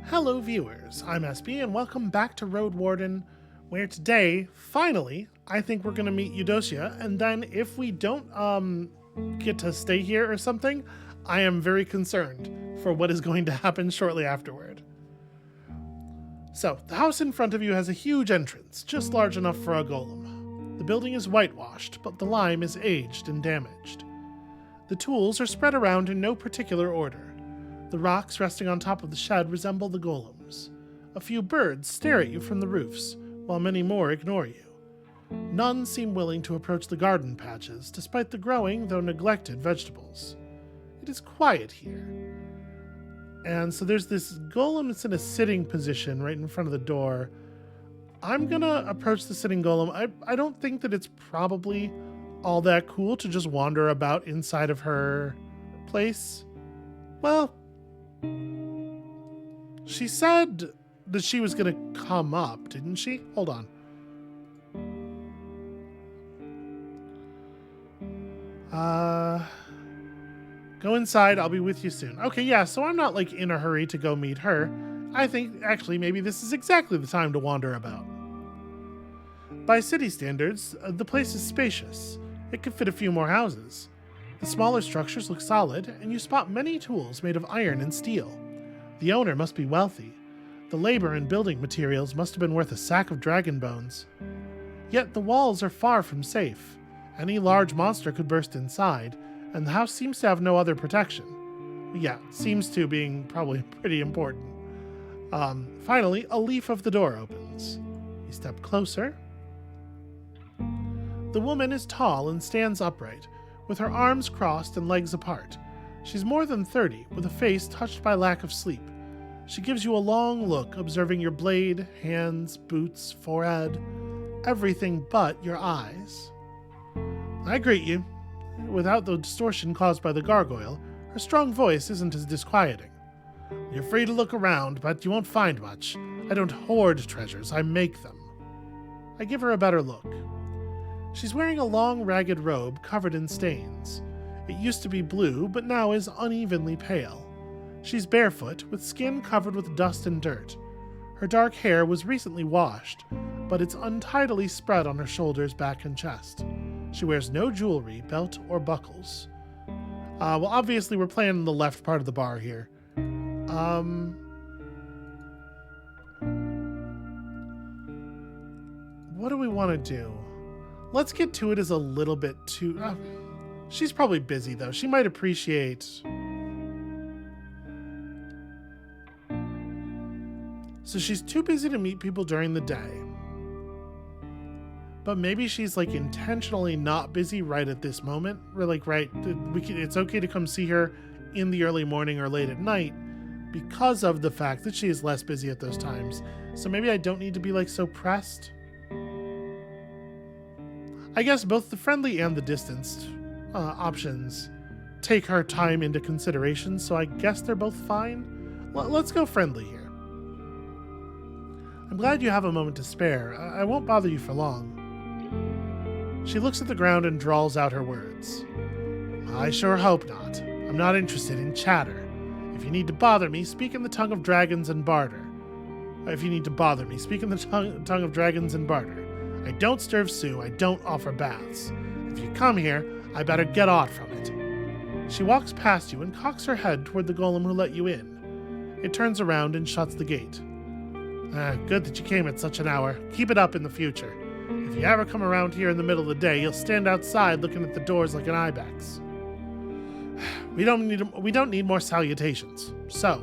Hello viewers, I'm SB and welcome back to Roadwarden, where today, finally, I think we're gonna meet Eudocia, and then if we don't get to stay here or something, I am very concerned for what is going to happen shortly afterward. So, the house in front of you has a huge entrance, just large enough for a golem. The building is whitewashed, but the lime is aged and damaged. The tools are spread around in no particular order. The rocks resting on top of the shed resemble the golems. A few birds stare at you from the roofs, while many more ignore you. None seem willing to approach the garden patches, despite the growing, though neglected, vegetables. It is quiet here. And so there's this golem that's in a sitting position right in front of the door. I'm gonna approach the sitting golem. I don't think that it's probably all that cool to just wander about inside of her place. Well, she said that she was gonna come up, didn't she? Hold on. Go inside, I'll be with you soon. Okay, yeah, so I'm not like in a hurry to go meet her. I think actually maybe this is exactly the time to wander about. By city standards, the place is spacious. It could fit a few more houses. The smaller structures look solid, and you spot many tools made of iron and steel. The owner must be wealthy. The labor and building materials must have been worth a sack of dragon bones. Yet the walls are far from safe. Any large monster could burst inside, and the house seems to have no other protection. Yeah, seems to being probably pretty important. Finally, a leaf of the door opens. You step closer. The woman is tall and stands upright, with her arms crossed and legs apart. She's more than 30, with a face touched by lack of sleep. She gives you a long look, observing your blade, hands, boots, forehead, everything but your eyes. I greet you. Without the distortion caused by the gargoyle, her strong voice isn't as disquieting. You're free to look around, but you won't find much. I don't hoard treasures, I make them. I give her a better look. She's wearing a long, ragged robe covered in stains. It used to be blue, but now is unevenly pale. She's barefoot, with skin covered with dust and dirt. Her dark hair was recently washed, but it's untidily spread on her shoulders, back, and chest. She wears no jewelry, belt, or buckles. Well, obviously we're playing the left part of the bar here. What do we want to do? Let's get to it as a little bit too... she's probably busy, though. She might appreciate... So she's too busy to meet people during the day. But maybe she's like intentionally not busy right at this moment. We're like, right, it's okay to come see her in the early morning or late at night because of the fact that she is less busy at those times. So maybe I don't need to be like so pressed. I guess both the friendly and the distanced options take her time into consideration, so I guess they're both fine. Let's go friendly here. I'm glad you have a moment to spare. I won't bother you for long. She looks at the ground and drawls out her words. I sure hope not. I'm not interested in chatter. If you need to bother me, speak in the tongue of dragons and barter. If you need to bother me, speak in the tongue of dragons and barter. I don't serve Sue, I don't offer baths. If you come here, I better get off from it. She walks past you and cocks her head toward the golem who let you in. It turns around and shuts the gate. Good that you came at such an hour. Keep it up in the future. If you ever come around here in the middle of the day, you'll stand outside looking at the doors like an ibex. We don't need more salutations. So,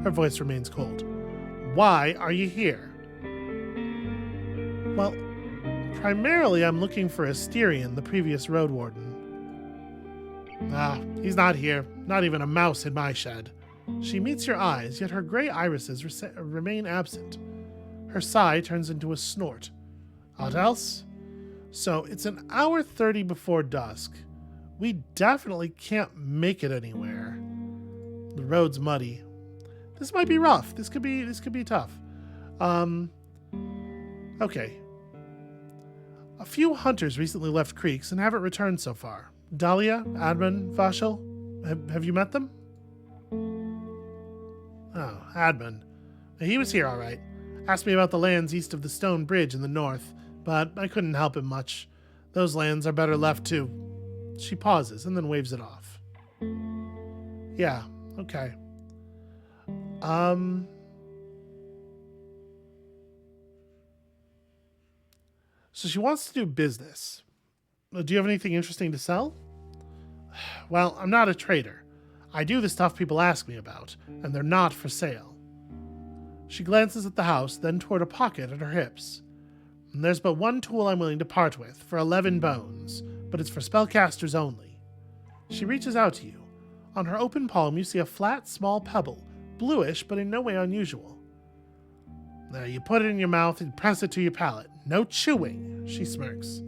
her voice remains cold. Why are you here? Well, primarily I'm looking for Asterion, the previous Roadwarden. He's not here. Not even a mouse in my shed. She meets your eyes, yet her gray irises remain absent. Her sigh turns into a snort. Aught else? So, it's an hour 30 before dusk. We definitely can't make it anywhere. The road's muddy. This might be rough. This could be tough. Okay. A few hunters recently left creeks and haven't returned so far. Dahlia, Admin, Vashel, have you met them? Oh, Admin. He was here all right. Asked me about the lands east of the stone bridge in the north, but I couldn't help him much. Those lands are better left to... She pauses and then waves it off. Yeah, okay. So she wants to do business. Do you have anything interesting to sell? Well, I'm not a trader. I do the stuff people ask me about, and they're not for sale. She glances at the house, then toward a pocket at her hips. There's but one tool I'm willing to part with, for 11 bones, but it's for spellcasters only. She reaches out to you. On her open palm, you see a flat, small pebble, bluish, but in no way unusual. There, you put it in your mouth and press it to your palate. No chewing, she smirks.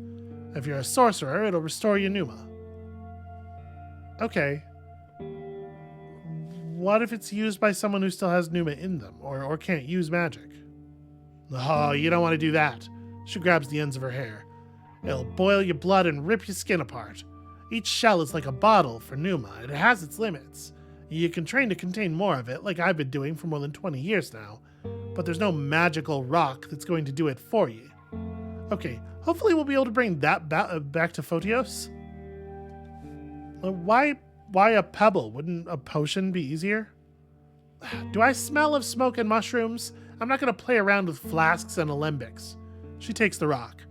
If you're a sorcerer, it'll restore your pneuma. Okay. What if it's used by someone who still has pneuma in them, or can't use magic? Oh, you don't want to do that. She grabs the ends of her hair. It'll boil your blood and rip your skin apart. Each shell is like a bottle for pneuma, and it has its limits. You can train to contain more of it, like I've been doing for more than 20 years now, but there's no magical rock that's going to do it for you. Okay, hopefully we'll be able to bring that back to Photios. Why a pebble? Wouldn't a potion be easier? Do I smell of smoke and mushrooms? I'm not going to play around with flasks and alembics. She takes the rock.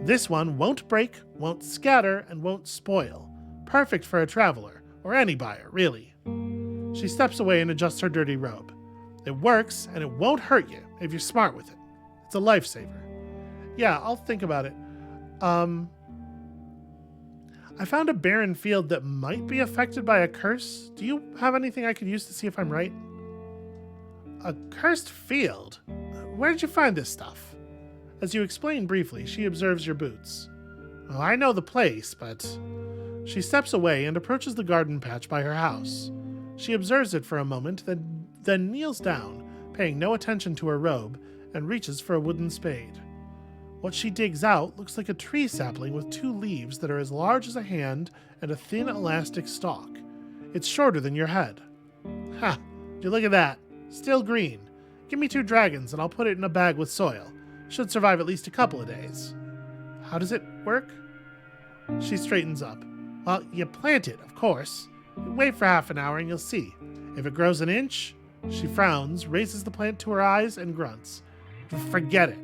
This one won't break, won't scatter, and won't spoil. Perfect for a traveler, or any buyer, really. She steps away and adjusts her dirty robe. It works, and it won't hurt you if you're smart with it. It's a lifesaver. Yeah, I'll think about it. I found a barren field that might be affected by a curse. Do you have anything I could use to see if I'm right? A cursed field? Where did you find this stuff? As you explain briefly, she observes your boots. Well, I know the place, but... She steps away and approaches the garden patch by her house. She observes it for a moment, then kneels down, paying no attention to her robe, and reaches for a wooden spade. What she digs out looks like a tree sapling with 2 leaves that are as large as a hand and a thin elastic stalk. It's shorter than your head. Ha! Do you look at that? Still green. Give me 2 dragons and I'll put it in a bag with soil. Should survive at least a couple of days. How does it work? She straightens up. Well, you plant it, of course. Wait for half an hour and you'll see. If it grows an inch, she frowns, raises the plant to her eyes, and grunts. Forget it.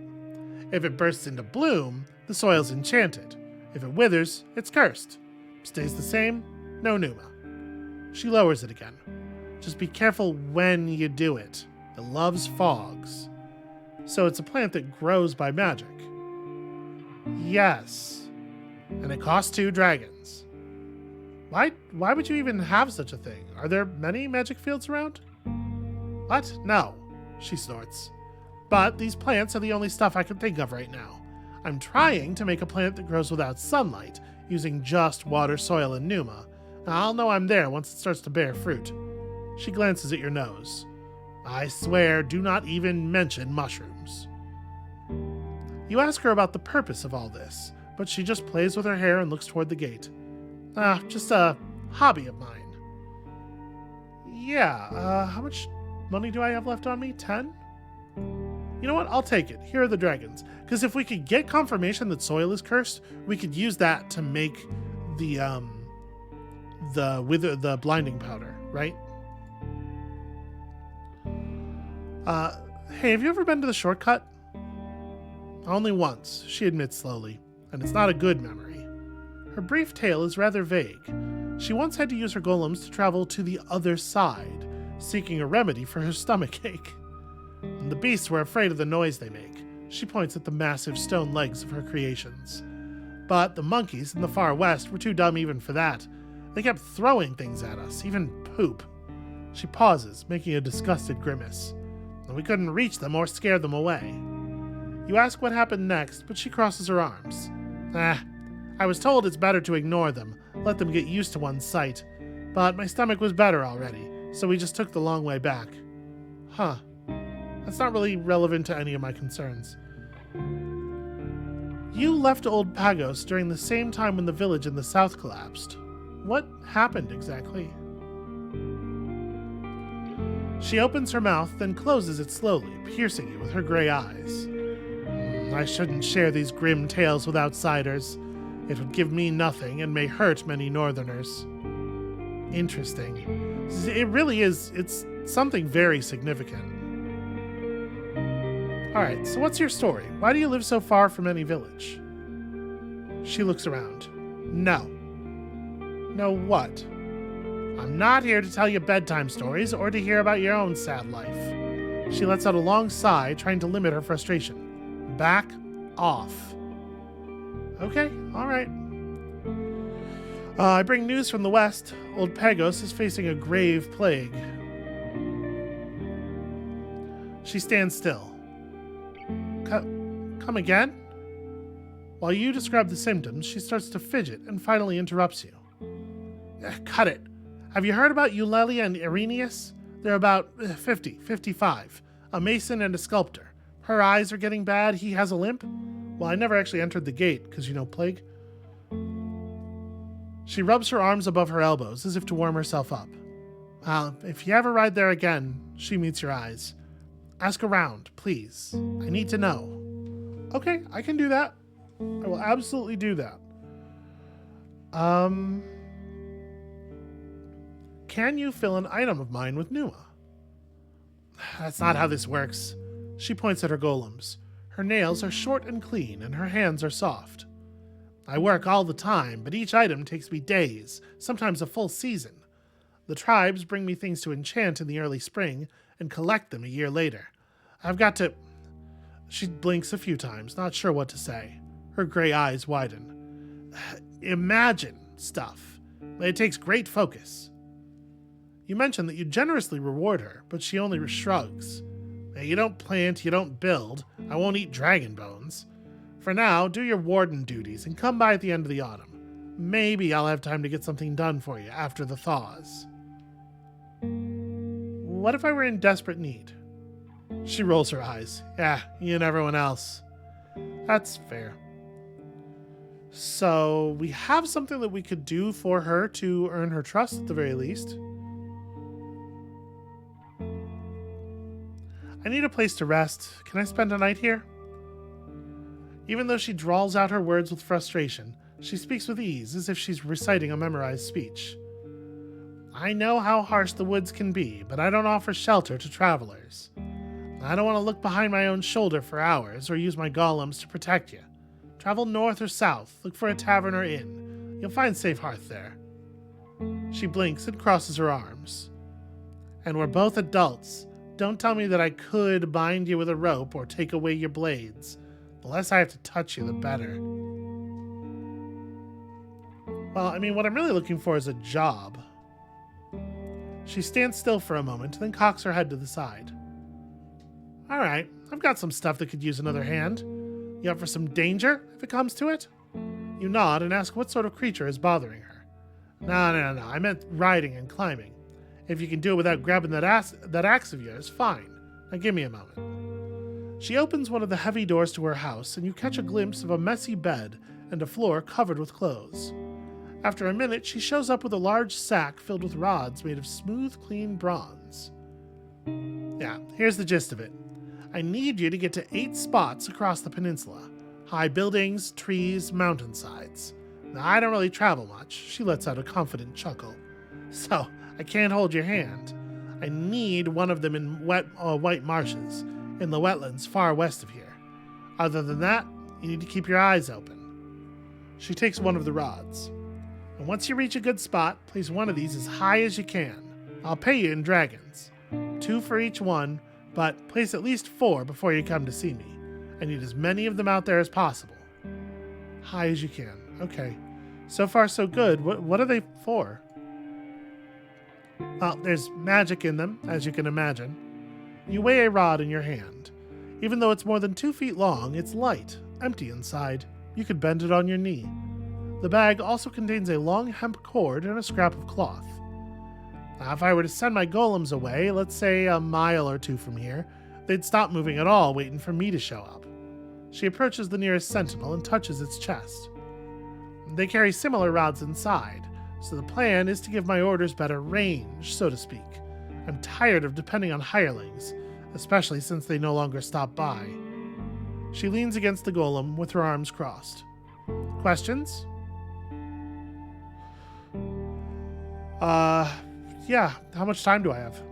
If it bursts into bloom, the soil's enchanted. If it withers, it's cursed. Stays the same, no pneuma. She lowers it again. Just be careful when you do it. It loves fogs. So it's a plant that grows by magic. Yes. And it costs 2 dragons. Why would you even have such a thing? Are there many magic fields around? What? No, she snorts. But these plants are the only stuff I can think of right now. I'm trying to make a plant that grows without sunlight, using just water, soil, and pneuma. I'll know I'm there once it starts to bear fruit. She glances at your nose. I swear, do not even mention mushrooms. You ask her about the purpose of all this, but she just plays with her hair and looks toward the gate. Just a hobby of mine. Yeah, how much money do I have left on me? 10? You know what? I'll take it. Here are the dragons. Because if we could get confirmation that soil is cursed, we could use that to make the blinding powder, right? Hey, have you ever been to the shortcut? Only once, she admits slowly, and it's not a good memory. Her brief tale is rather vague. She once had to use her golems to travel to the other side, seeking a remedy for her stomachache. And the beasts were afraid of the noise they make. She points at the massive stone legs of her creations. But the monkeys in the far west were too dumb even for that. They kept throwing things at us, even poop. She pauses, making a disgusted grimace. And we couldn't reach them or scare them away. You ask what happened next, but she crosses her arms. I was told it's better to ignore them, let them get used to one's sight. But my stomach was better already, so we just took the long way back. Huh. That's not really relevant to any of my concerns. You left Old Pagos during the same time when the village in the south collapsed. What happened exactly? She opens her mouth, then closes it slowly, piercing you with her gray eyes. I shouldn't share these grim tales with outsiders. It would give me nothing and may hurt many northerners. Interesting. It really is, it's something very significant. Alright, so what's your story? Why do you live so far from any village? She looks around. No. No what? I'm not here to tell you bedtime stories or to hear about your own sad life. She lets out a long sigh, trying to limit her frustration. Back off. Okay, alright. I bring news from the west. Old Pegos is facing a grave plague. She stands still. Come again? While you describe the symptoms, she starts to fidget and finally interrupts you. Cut it. Have you heard about Eulalia and Irenaeus? They're about 50, 55. A mason and a sculptor. Her eyes are getting bad. He has a limp. Well, I never actually entered the gate, because plague. She rubs her arms above her elbows as if to warm herself up. If you ever ride there again, she meets your eyes. Ask around, please. I need to know. Okay, I can do that. I will absolutely do that. Can you fill an item of mine with Numa? That's not how this works. She points at her golems. Her nails are short and clean, and her hands are soft. I work all the time, but each item takes me days, sometimes a full season. The tribes bring me things to enchant in the early spring, and collect them a year later. I've got to... She blinks a few times, not sure what to say. Her gray eyes widen. Imagine stuff. It takes great focus. You mentioned that you generously reward her, but she only shrugs. You don't plant, you don't build. I won't eat dragon bones. For now, do your warden duties and come by at the end of the autumn. Maybe I'll have time to get something done for you after the thaws. What if I were in desperate need? She rolls her eyes. Yeah, you and everyone else. That's fair. So, we have something that we could do for her to earn her trust at the very least. I need a place to rest. Can I spend a night here? Even though she drawls out her words with frustration, she speaks with ease as if she's reciting a memorized speech. I know how harsh the woods can be, but I don't offer shelter to travelers. I don't want to look behind my own shoulder for hours or use my golems to protect you. Travel north or south, look for a tavern or inn. You'll find safe hearth there. She blinks and crosses her arms. And we're both adults. Don't tell me that I could bind you with a rope or take away your blades. The less I have to touch you, the better. Well, I mean, what I'm really looking for is a job. She stands still for a moment, then cocks her head to the side. Alright, I've got some stuff that could use another hand. You up for some danger, if it comes to it? You nod and ask what sort of creature is bothering her. No, I meant riding and climbing. If you can do it without grabbing that axe of yours, fine. Now give me a moment. She opens one of the heavy doors to her house, and you catch a glimpse of a messy bed and a floor covered with clothes. After a minute, she shows up with a large sack filled with rods made of smooth, clean bronze. Yeah, here's the gist of it. I need you to get to 8 spots across the peninsula. High buildings, trees, mountainsides. Now, I don't really travel much. She lets out a confident chuckle. So, I can't hold your hand. I need one of them in white marshes, in the wetlands far west of here. Other than that, you need to keep your eyes open. She takes one of the rods. And once you reach a good spot, place one of these as high as you can. I'll pay you in dragons. 2 for each one, but place at least 4 before you come to see me. I need as many of them out there as possible. High as you can. Okay. So far, so good. What are they for? Well, there's magic in them, as you can imagine. You weigh a rod in your hand. Even though it's more than 2 feet long, it's light, empty inside. You could bend it on your knee. The bag also contains a long hemp cord and a scrap of cloth. Now, if I were to send my golems away, let's say a mile or 2 from here, they'd stop moving at all, waiting for me to show up. She approaches the nearest sentinel and touches its chest. They carry similar rods inside, so the plan is to give my orders better range, so to speak. I'm tired of depending on hirelings, especially since they no longer stop by. She leans against the golem with her arms crossed. Questions? Yeah, how much time do I have?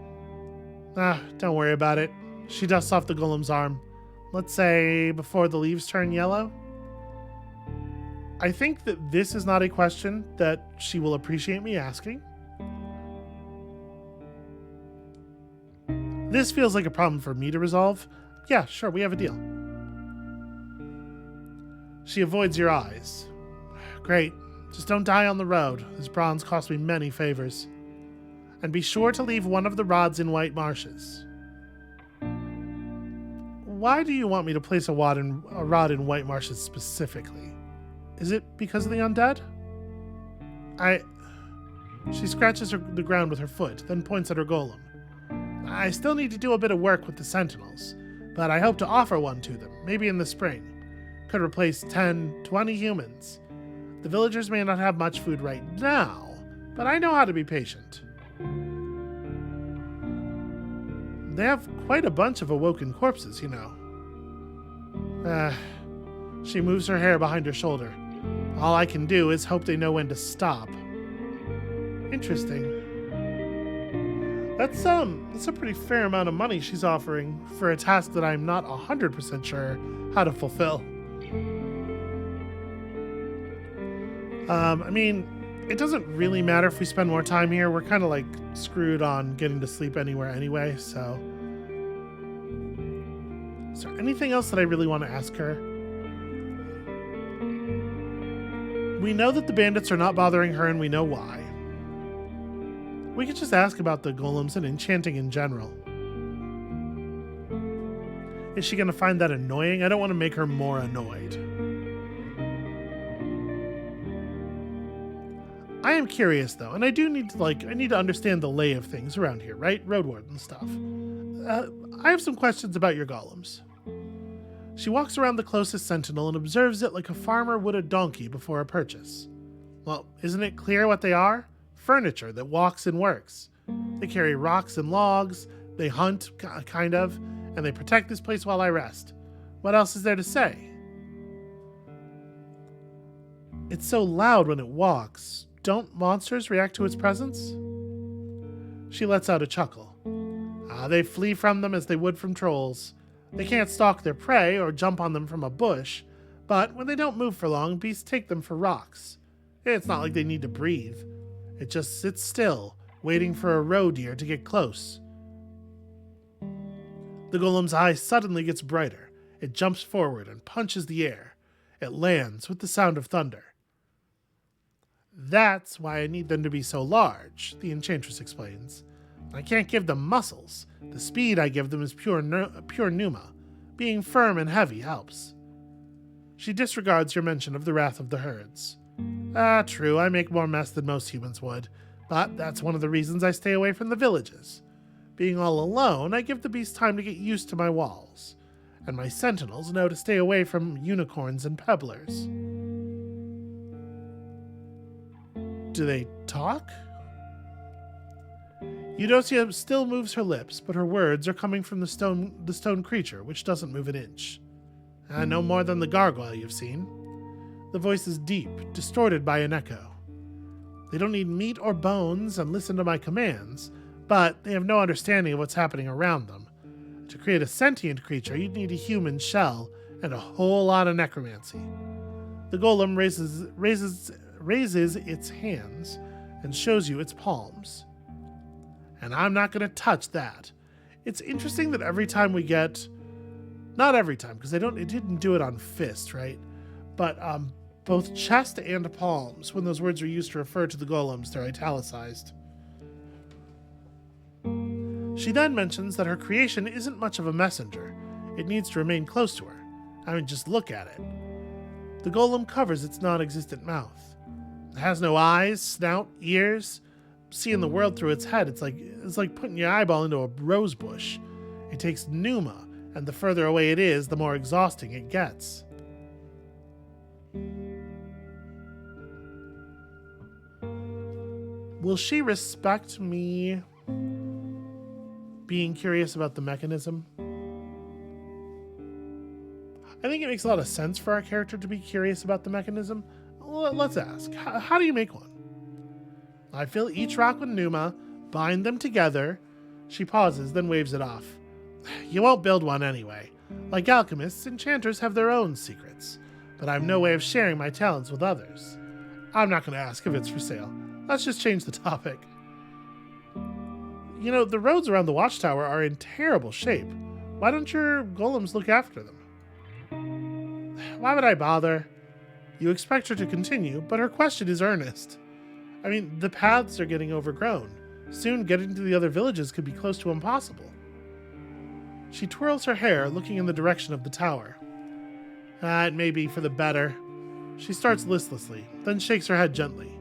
Don't worry about it. She dusts off the golem's arm. Let's say before the leaves turn yellow. I think that this is not a question that she will appreciate me asking. This feels like a problem for me to resolve. Yeah, sure, we have a deal. She avoids your eyes. Great. Just don't die on the road. This bronze cost me many favors. And be sure to leave one of the rods in White Marshes. Why do you want me to place a rod in White Marshes specifically? Is it because of the undead? She scratches the ground with her foot, then points at her golem. I still need to do a bit of work with the sentinels, but I hope to offer one to them, maybe in the spring. Could replace 10, 20 humans. The villagers may not have much food right now, but I know how to be patient. They have quite a bunch of awoken corpses, you know. She moves her hair behind her shoulder. All I can do is hope they know when to stop. Interesting. That's a pretty fair amount of money she's offering for a task that I'm not 100% sure how to fulfill. I mean, it doesn't really matter if we spend more time here. We're kind of like screwed on getting to sleep anywhere anyway, so. Is there anything else that I really want to ask her? We know that the bandits are not bothering her, and we know why. We could just ask about the golems and enchanting in general. Is she going to find that annoying? I don't want to make her more annoyed. I am curious though, and I do need to understand the lay of things around here, right? Roadwarden stuff. I have some questions about your golems. She walks around the closest sentinel and observes it like a farmer would a donkey before a purchase. Well, isn't it clear what they are? Furniture that walks and works. They carry rocks and logs, they hunt, kind of, and they protect this place while I rest. What else is there to say? It's so loud when it walks. Don't monsters react to its presence? She lets out a chuckle. They flee from them as they would from trolls. They can't stalk their prey or jump on them from a bush, but when they don't move for long, beasts take them for rocks. It's not like they need to breathe. It just sits still, waiting for a roe deer to get close. The golem's eye suddenly gets brighter. It jumps forward and punches the air. It lands with the sound of thunder. That's why I need them to be so large, the enchantress explains. I can't give them muscles. The speed I give them is pure pneuma. Being firm and heavy helps. She disregards your mention of the wrath of the herds. True, I make more mess than most humans would, but that's one of the reasons I stay away from the villages. Being all alone, I give the beast time to get used to my walls, and my sentinels know to stay away from unicorns and pebblers. Do they talk? Eudocia still moves her lips, but her words are coming from the stone creature, which doesn't move an inch. No more than the gargoyle you've seen. The voice is deep, distorted by an echo. They don't need meat or bones and listen to my commands, but they have no understanding of what's happening around them. To create a sentient creature, you'd need a human shell and a whole lot of necromancy. The golem raises its hands and shows you its palms. And I'm not going to touch that. It's interesting that every time we get, not every time, because it didn't do it on fist, right? But both chest and palms, when those words are used to refer to the golems, they're italicized. She then mentions that her creation isn't much of a messenger. It needs to remain close to her. I mean, just look at it. The golem covers its non-existent mouth. It has no eyes, snout, ears. Seeing the world through its head, it's like putting your eyeball into a rose bush. It takes pneuma, and the further away it is, the more exhausting it gets. Will she respect me being curious about the mechanism? I think it makes a lot of sense for our character to be curious about the mechanism. Let's ask, how do you make one? I fill each rock with Numa, bind them together. She pauses, then waves it off. You won't build one anyway. Like alchemists, enchanters have their own secrets, but I have no way of sharing my talents with others. I'm not going to ask if it's for sale. Let's just change the topic. You know, the roads around the watchtower are in terrible shape. Why don't your golems look after them? Why would I bother? You expect her to continue, but her question is earnest. I mean, the paths are getting overgrown. Soon getting to the other villages could be close to impossible. She twirls her hair, looking in the direction of the tower. It may be for the better. She starts listlessly, then shakes her head gently.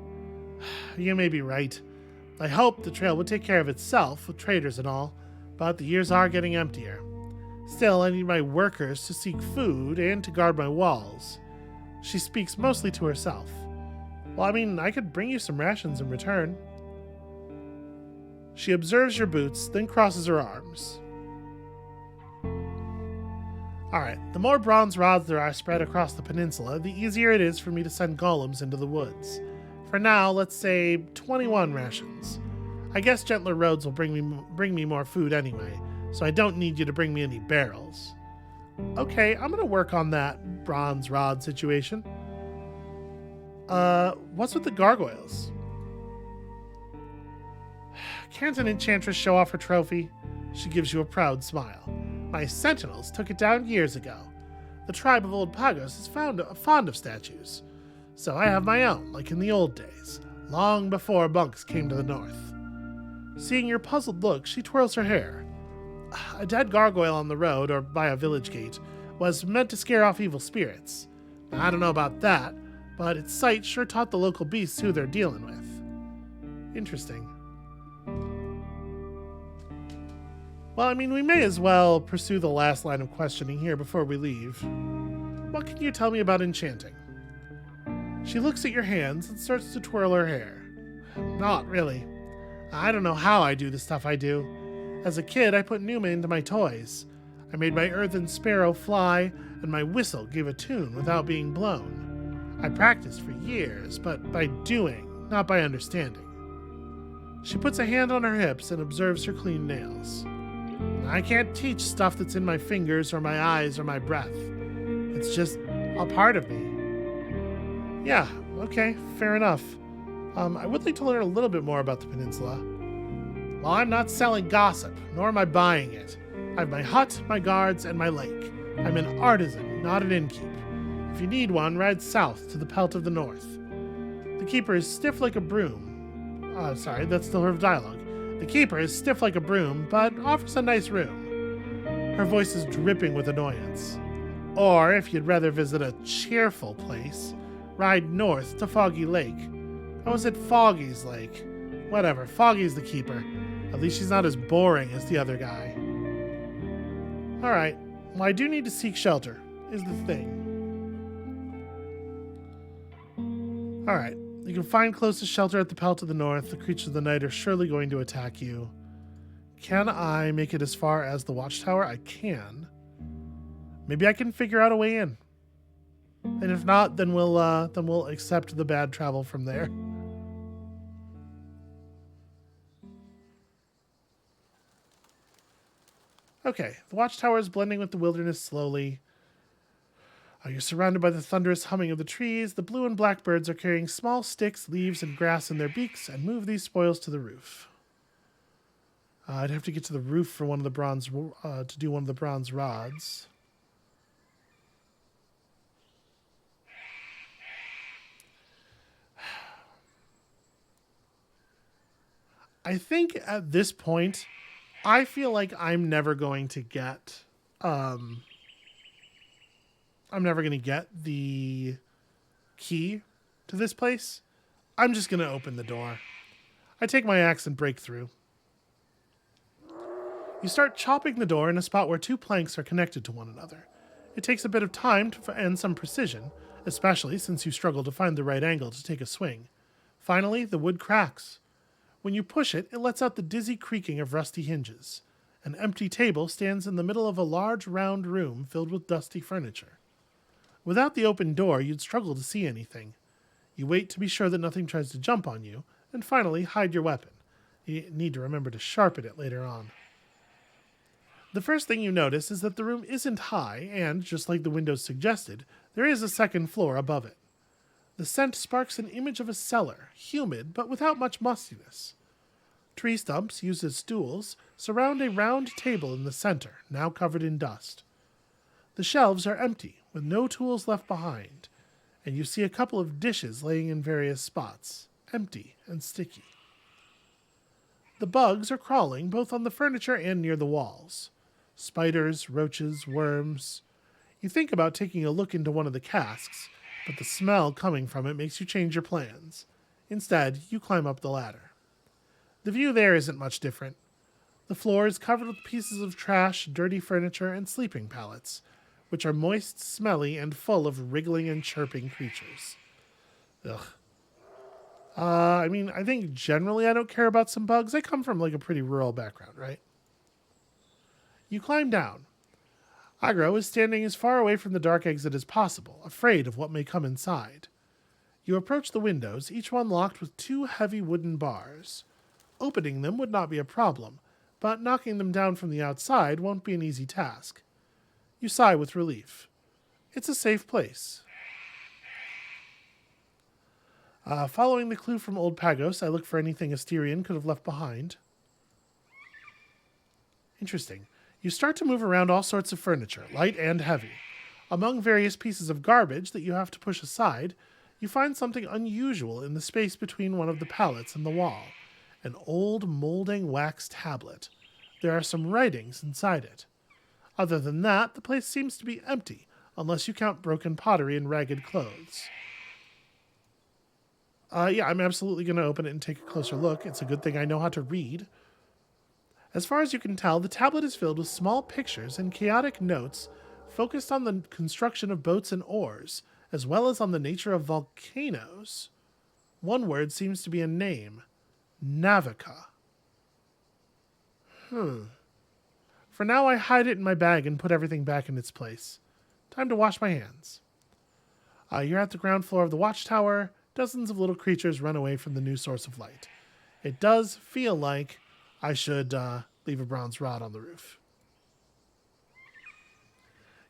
You may be right. I hoped the trail would take care of itself, with traders and all, but the years are getting emptier. Still, I need my workers to seek food and to guard my walls. She speaks mostly to herself. Well, I mean, I could bring you some rations in return. She observes your boots, then crosses her arms. Alright, the more bronze rods there are spread across the peninsula, the easier it is for me to send golems into the woods. For now, let's say 21 rations. I guess gentler roads will bring me more food anyway, so I don't need you to bring me any barrels. Okay, I'm gonna work on that bronze rod situation. What's with the gargoyles? Can't an enchantress show off her trophy? She gives you a proud smile. My sentinels took it down years ago. The tribe of Old Pagos is fond of statues. So I have my own, like in the old days, long before monks came to the north. Seeing your puzzled look, she twirls her hair. A dead gargoyle on the road, or by a village gate, was meant to scare off evil spirits. I don't know about that, but its sight sure taught the local beasts who they're dealing with. Interesting. Well, I mean, we may as well pursue the last line of questioning here before we leave. What can you tell me about enchanting? She looks at your hands and starts to twirl her hair. Not really. I don't know how I do the stuff I do. As a kid, I put Numa into my toys. I made my earthen sparrow fly, and my whistle gave a tune without being blown. I practiced for years, but by doing, not by understanding. She puts a hand on her hips and observes her clean nails. I can't teach stuff that's in my fingers or my eyes or my breath. It's just a part of me. Yeah, okay, fair enough. I would like to learn a little bit more about the peninsula. Well, I'm not selling gossip, nor am I buying it. I have my hut, my guards, and my lake. I'm an artisan, not an innkeep. If you need one, ride south to the Pelt of the North. The keeper is stiff like a broom. Sorry, that's still her dialogue. The keeper is stiff like a broom, but offers a nice room. Her voice is dripping with annoyance. Or, if you'd rather visit a cheerful place, ride north to Foggy Lake. I was at Foggy's Lake. Whatever, Foggy's the keeper. At least she's not as boring as the other guy. Alright, well, I do need to seek shelter, is the thing. Alright, you can find closest shelter at the Pelt of the North. The creatures of the night are surely going to attack you. Can I make it as far as the watchtower? I can. Maybe I can figure out a way in. And if not, then we'll accept the bad travel from there. Okay, the watchtower is blending with the wilderness slowly. You're surrounded by the thunderous humming of the trees. The blue and black birds are carrying small sticks, leaves, and grass in their beaks and move these spoils to the roof. I'd have to get to the roof for one of the bronze to do one of the bronze rods. I think at this point, I feel like I'm never going to get the key to this place. I'm just going to open the door. I take my axe and break through. You start chopping the door in a spot where two planks are connected to one another. It takes a bit of time and some precision, especially since you struggle to find the right angle to take a swing. Finally, the wood cracks. When you push it, it lets out the dizzy creaking of rusty hinges. An empty table stands in the middle of a large round room filled with dusty furniture. Without the open door, you'd struggle to see anything. You wait to be sure that nothing tries to jump on you, and finally hide your weapon. You need to remember to sharpen it later on. The first thing you notice is that the room isn't high, and, just like the windows suggested, there is a second floor above it. The scent sparks an image of a cellar, humid but without much mustiness. Tree stumps, used as stools, surround a round table in the center, now covered in dust. The shelves are empty, with no tools left behind, and you see a couple of dishes laying in various spots, empty and sticky. The bugs are crawling both on the furniture and near the walls. Spiders, roaches, worms. You think about taking a look into one of the casks, but the smell coming from it makes you change your plans. Instead, you climb up the ladder. The view there isn't much different. The floor is covered with pieces of trash, dirty furniture, and sleeping pallets, which are moist, smelly, and full of wriggling and chirping creatures. Ugh. I think generally I don't care about some bugs. I come from a pretty rural background, right? You climb down. Agro is standing as far away from the dark exit as possible, afraid of what may come inside. You approach the windows, each one locked with 2 heavy wooden bars. Opening them would not be a problem, but knocking them down from the outside won't be an easy task. You sigh with relief. It's a safe place. Following the clue from Old Pagos, I look for anything Asterion could have left behind. Interesting. You start to move around all sorts of furniture, light and heavy. Among various pieces of garbage that you have to push aside, you find something unusual in the space between one of the pallets and the wall. An old, molding wax tablet. There are some writings inside it. Other than that, the place seems to be empty, unless you count broken pottery and ragged clothes. I'm absolutely going to open it and take a closer look. It's a good thing I know how to read. As far as you can tell, the tablet is filled with small pictures and chaotic notes focused on the construction of boats and oars, as well as on the nature of volcanoes. One word seems to be a name. Navica. For now, I hide it in my bag and put everything back in its place. Time to wash my hands. You're at the ground floor of the watchtower. Dozens of little creatures run away from the new source of light. It does feel like I should leave a bronze rod on the roof.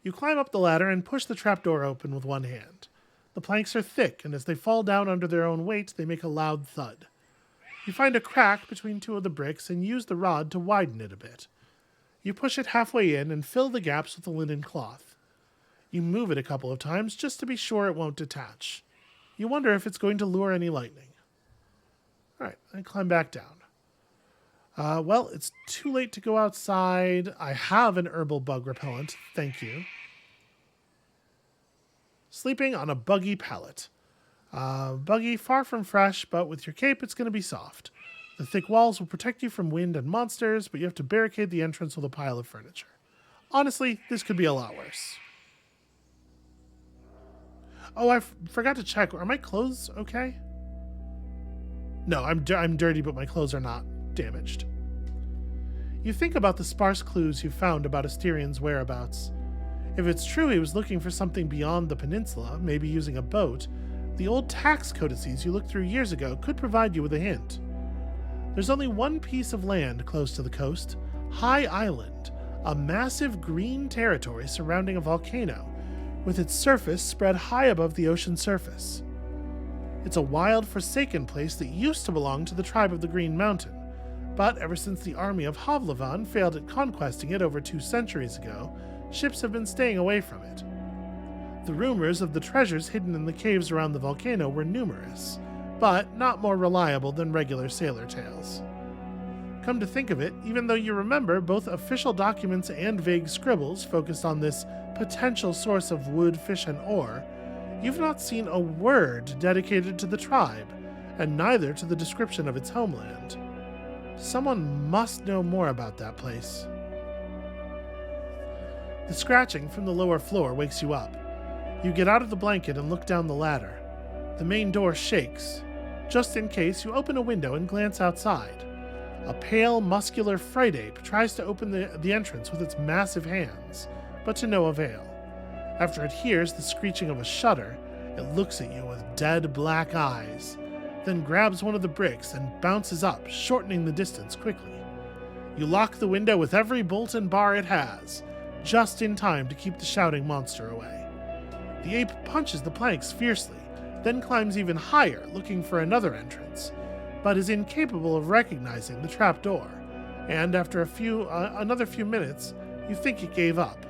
You climb up the ladder and push the trapdoor open with one hand. The planks are thick, and as they fall down under their own weight, they make a loud thud. You find a crack between 2 of the bricks and use the rod to widen it a bit. You push it halfway in and fill the gaps with a linen cloth. You move it a couple of times just to be sure it won't detach. You wonder if it's going to lure any lightning. Alright, I climb back down. Well, it's too late to go outside. I have an herbal bug repellent. Thank you. Sleeping on a buggy pallet. Buggy, far from fresh, but with your cape, it's going to be soft. The thick walls will protect you from wind and monsters, but you have to barricade the entrance with a pile of furniture. Honestly, this could be a lot worse. Oh, I forgot to check. Are my clothes okay? No, I'm dirty, but my clothes are not damaged. You think about the sparse clues you found about Asterion's whereabouts. If it's true he was looking for something beyond the peninsula, maybe using a boat, the old tax codices you looked through years ago could provide you with a hint. There's only one piece of land close to the coast, High Island, a massive green territory surrounding a volcano, with its surface spread high above the ocean surface. It's a wild, forsaken place that used to belong to the tribe of the Green Mountain, but ever since the army of Havlavan failed at conquesting it over 2 centuries ago, ships have been staying away from it. The rumors of the treasures hidden in the caves around the volcano were numerous, but not more reliable than regular sailor tales. Come to think of it, even though you remember both official documents and vague scribbles focused on this potential source of wood, fish, and ore, you've not seen a word dedicated to the tribe, and neither to the description of its homeland. Someone must know more about that place. The scratching from the lower floor wakes you up. You get out of the blanket and look down the ladder. The main door shakes. Just in case, you open a window and glance outside. A pale, muscular fright ape tries to open the entrance with its massive hands, but to no avail. After it hears the screeching of a shutter, it looks at you with dead black eyes, then grabs one of the bricks and bounces up, shortening the distance quickly. You lock the window with every bolt and bar it has, just in time to keep the shouting monster away. The ape punches the planks fiercely, then climbs even higher, looking for another entrance, but is incapable of recognizing the trapdoor, and after another few minutes, you think it gave up.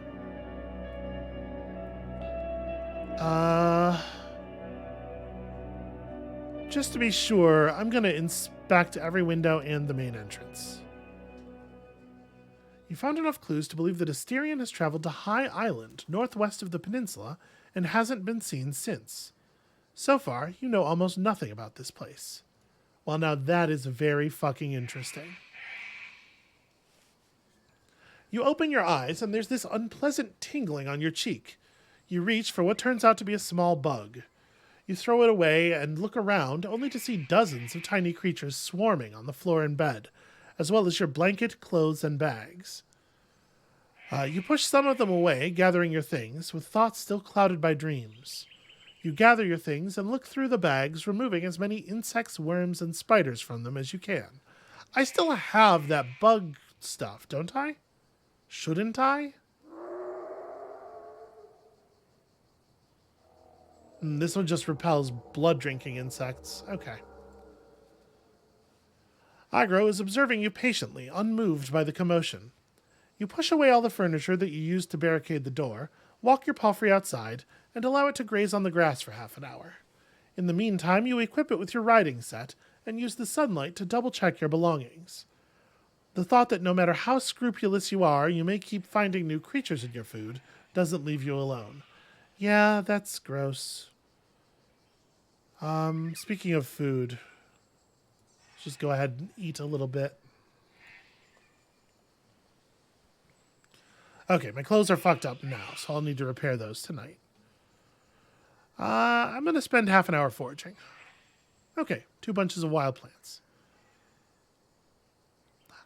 Just to be sure, I'm going to inspect every window and the main entrance. You found enough clues to believe that Asterion has traveled to High Island, northwest of the peninsula, and hasn't been seen since. So far, you know almost nothing about this place. Well, now that is very fucking interesting. You open your eyes, and there's this unpleasant tingling on your cheek. You reach for what turns out to be a small bug. You throw it away and look around, only to see dozens of tiny creatures swarming on the floor and bed, as well as your blanket, clothes, and bags. You push some of them away, gathering your things, with thoughts still clouded by dreams. You gather your things and look through the bags, removing as many insects, worms, and spiders from them as you can. I still have that bug stuff, don't I? Shouldn't I? This one just repels blood-drinking insects. Okay. Agro is observing you patiently, unmoved by the commotion. You push away all the furniture that you used to barricade the door, walk your palfrey outside, and allow it to graze on the grass for half an hour. In the meantime, you equip it with your riding set and use the sunlight to double-check your belongings. The thought that no matter how scrupulous you are, you may keep finding new creatures in your food doesn't leave you alone. Yeah, that's gross. Speaking of food, let's just go ahead and eat a little bit. Okay, my clothes are fucked up now, so I'll need to repair those tonight. I'm going to spend half an hour foraging. Okay, 2 bunches of wild plants.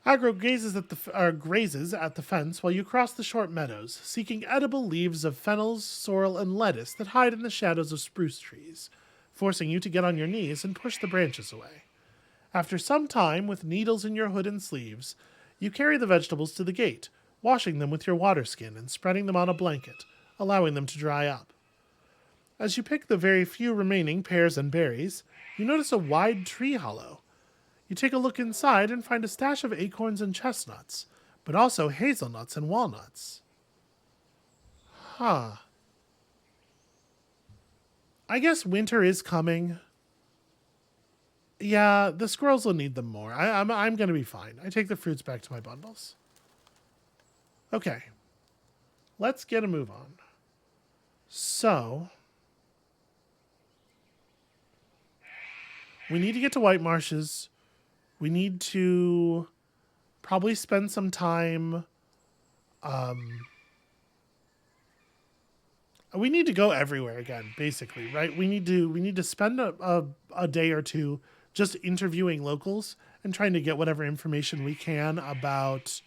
Agro grazes at the fence while you cross the short meadows, seeking edible leaves of fennels, sorrel, and lettuce that hide in the shadows of spruce trees, forcing you to get on your knees and push the branches away. After some time, with needles in your hood and sleeves, you carry the vegetables to the gate, washing them with your water skin and spreading them on a blanket, allowing them to dry up. As you pick the very few remaining pears and berries, you notice a wide tree hollow. You take a look inside and find a stash of acorns and chestnuts, but also hazelnuts and walnuts. Huh. I guess winter is coming. Yeah, the squirrels will need them more. I'm going to be fine. I take the fruits back to my bundles. Okay. Let's get a move on. So, we need to get to White Marshes. We need to probably spend some time. We need to go everywhere again, basically, right? We need to spend a day or two just interviewing locals and trying to get whatever information we can about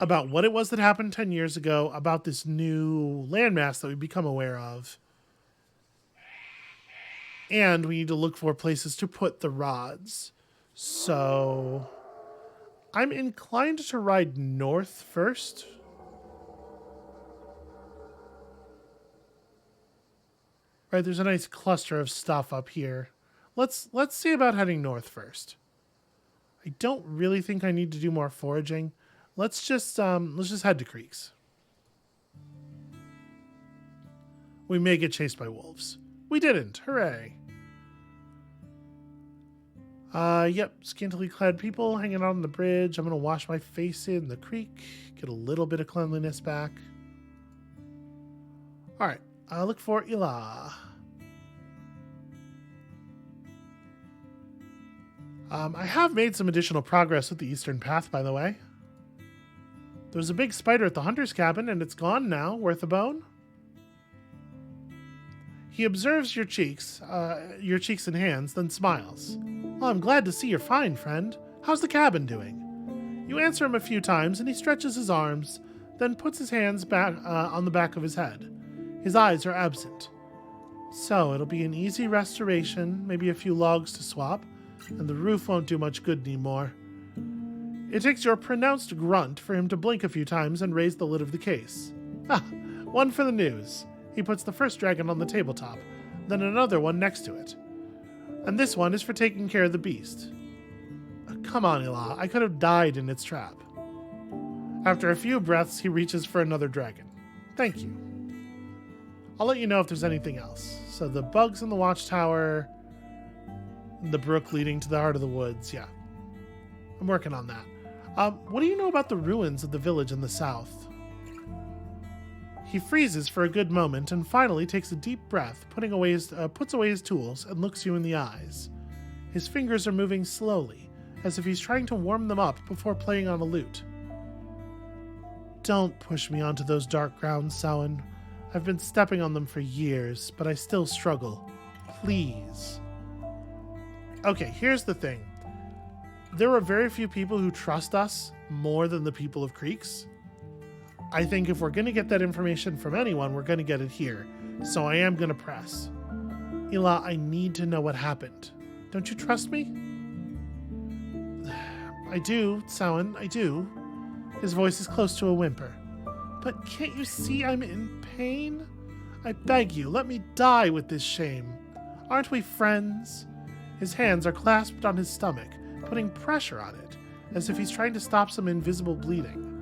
what it was that happened 10 years ago, about this new landmass that we've become aware of. And we need to look for places to put the rods. So I'm inclined to ride north first. Right, there's a nice cluster of stuff up here. Let's see about heading north first. I don't really think I need to do more foraging. Let's just head to Creeks. We may get chased by wolves. We didn't. Hooray. Yep, scantily clad people hanging out on the bridge. I'm going to wash my face in the creek, get a little bit of cleanliness back. All right, I'll look for Ila. I have made some additional progress with the Eastern Path, by the way. There was a big spider at the hunter's cabin, and it's gone now. Worth a bone? He observes your cheeks and hands, then smiles. Well, I'm glad to see you're fine, friend. How's the cabin doing? You answer him a few times, and he stretches his arms, then puts his hands back on the back of his head. His eyes are absent. So, it'll be an easy restoration, maybe a few logs to swap, and the roof won't do much good anymore. It takes your pronounced grunt for him to blink a few times and raise the lid of the case. Ah, one for the news. He puts the first dragon on the tabletop, then another one next to it. And this one is for taking care of the beast. Come on, Ila, I could have died in its trap. After a few breaths, he reaches for another dragon. Thank you. I'll let you know if there's anything else. So the bugs in the watchtower, the brook leading to the heart of the woods, yeah. I'm working on that. What do you know about the ruins of the village in the south? He freezes for a good moment and finally takes a deep breath, puts away his tools and looks you in the eyes. His fingers are moving slowly, as if he's trying to warm them up before playing on a lute. Don't push me onto those dark grounds, Samhain. I've been stepping on them for years, but I still struggle. Please. Okay, here's the thing. There are very few people who trust us more than the people of Creeks. I think if we're going to get that information from anyone, we're going to get it here. So I am going to press. Ila, I need to know what happened. Don't you trust me? I do, Samhain, I do. His voice is close to a whimper. But can't you see I'm in pain? I beg you, let me die with this shame. Aren't we friends? His hands are clasped on his stomach, putting pressure on it, as if he's trying to stop some invisible bleeding.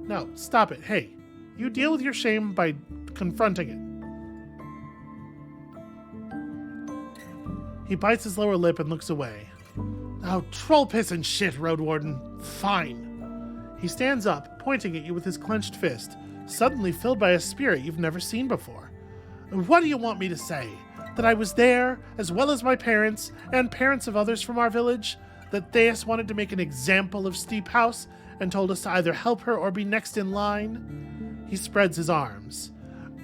No, stop it. Hey, you deal with your shame by confronting it. He bites his lower lip and looks away. Oh, troll piss and shit, Roadwarden. Fine. He stands up, pointing at you with his clenched fist, suddenly filled by a spirit you've never seen before. What do you want me to say? That I was there, as well as my parents, and parents of others from our village? That Theus wanted to make an example of Steep House, and told us to either help her or be next in line? He spreads his arms.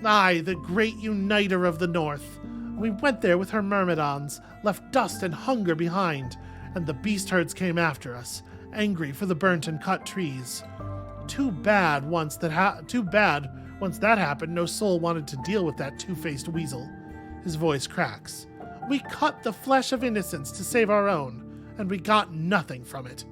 I, the great uniter of the North. We went there with her myrmidons, left dust and hunger behind, and the beast herds came after us, angry for the burnt and cut trees. Too bad once that happened, no soul wanted to deal with that two-faced weasel. His voice cracks. We cut the flesh of innocents to save our own, and we got nothing from it.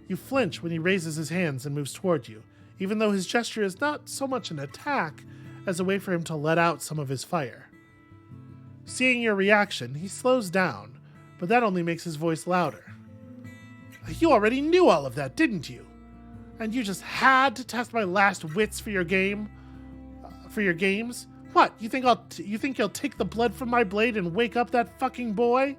You flinch when he raises his hands and moves toward you, even though his gesture is not so much an attack as a way for him to let out some of his fire. Seeing your reaction, he slows down, but that only makes his voice louder. You already knew all of that, didn't you? And you just had to test my last wits for your game? For your games? What, you think you'll take the blood from my blade and wake up that fucking boy?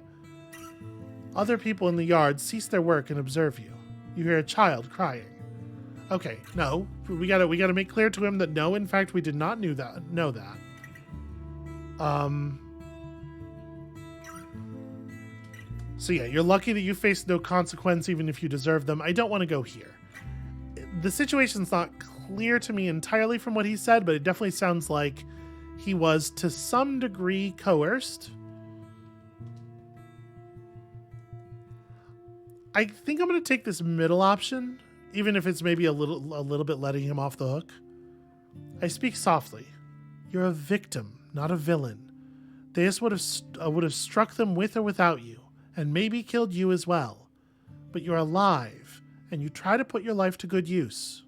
Other people in the yard cease their work and observe you. You hear a child crying. Okay, no, we gotta make clear to him that no, in fact, we did not know that. So yeah, you're lucky that you faced no consequence even if you deserve them. I don't want to go here. The situation's not clear to me entirely from what he said, but it definitely sounds like he was to some degree coerced. I think I'm going to take this middle option, even if it's maybe a little bit letting him off the hook. I speak softly. You're a victim, not a villain. Theus would have struck them with or without you, and maybe killed you as well. But you're alive, and you try to put your life to good use.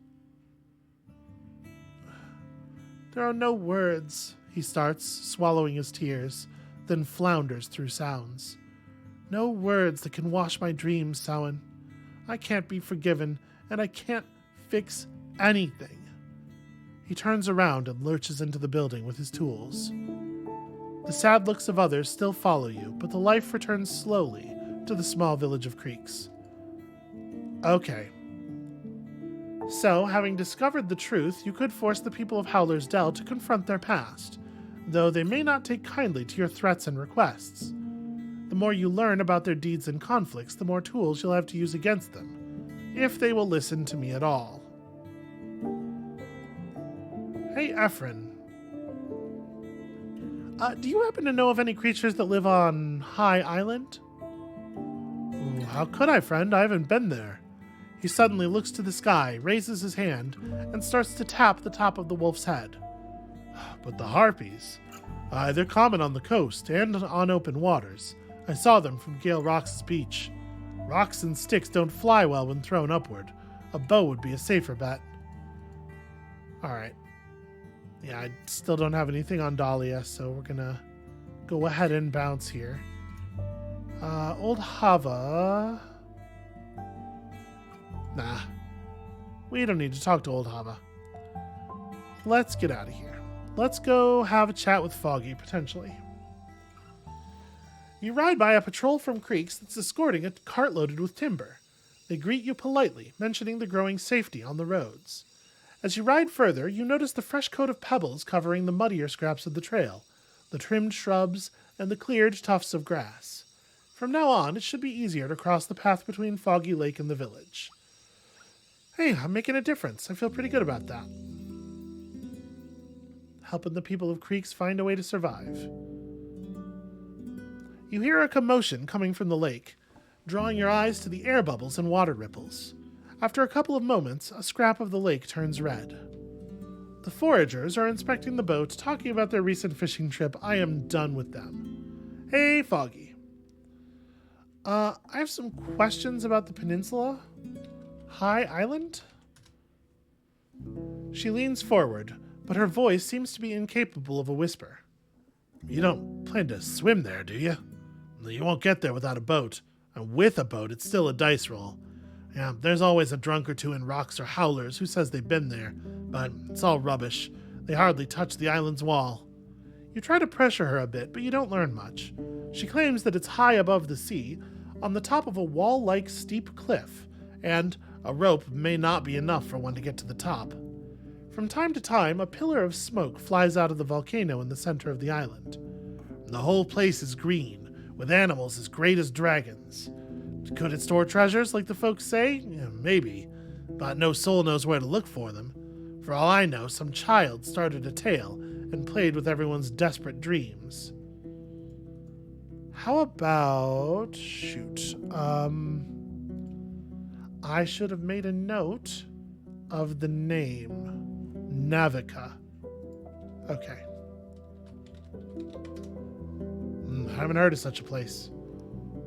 There are no words, he starts, swallowing his tears, then flounders through sounds. No words that can wash my dreams, Samhain. I can't be forgiven, and I can't fix anything. He turns around and lurches into the building with his tools. The sad looks of others still follow you, but the life returns slowly to the small village of Creeks. Okay. So, having discovered the truth, you could force the people of Howler's Dell to confront their past, though they may not take kindly to your threats and requests. The more you learn about their deeds and conflicts, the more tools you'll have to use against them, if they will listen to me at all. Hey, Ephron. Do you happen to know of any creatures that live on High Island? How could I, friend? I haven't been there. He suddenly looks to the sky, raises his hand, and starts to tap the top of the wolf's head. But the harpies? They're common on the coast and on open waters. I saw them from Gale Rock's beach. Rocks and sticks don't fly well when thrown upward. A bow would be a safer bet. Alright. Yeah, I still don't have anything on Dahlia, so we're gonna go ahead and bounce here. Old Hava... Nah. We don't need to talk to Old Hava. Let's get out of here. Let's go have a chat with Foggy, potentially. You ride by a patrol from Creeks that's escorting a cart loaded with timber. They greet you politely, mentioning the growing safety on the roads. As you ride further, you notice the fresh coat of pebbles covering the muddier scraps of the trail, the trimmed shrubs, and the cleared tufts of grass. From now on, it should be easier to cross the path between Foggy Lake and the village. Hey, I'm making a difference. I feel pretty good about that. Helping the people of Creeks find a way to survive. You hear a commotion coming from the lake, drawing your eyes to the air bubbles and water ripples. After a couple of moments, a scrap of the lake turns red. The foragers are inspecting the boat, talking about their recent fishing trip. I am done with them. Hey, Foggy. I have some questions about the peninsula. High Island? She leans forward, but her voice seems to be incapable of a whisper. You don't plan to swim there, do you? You won't get there without a boat. And with a boat, it's still a dice roll. Yeah, there's always a drunk or two in rocks or howlers who says they've been there, but it's all rubbish. They hardly touch the island's wall. You try to pressure her a bit, but you don't learn much. She claims that it's high above the sea, on the top of a wall-like steep cliff, and a rope may not be enough for one to get to the top. From time to time, a pillar of smoke flies out of the volcano in the center of the island. The whole place is green, with animals as great as dragons. Could it store treasures, like the folks say? Yeah, maybe, but no soul knows where to look for them. For all I know, some child started a tale and played with everyone's desperate dreams. How about... shoot. I should have made a note of the name. Navica. Okay. I haven't heard of such a place.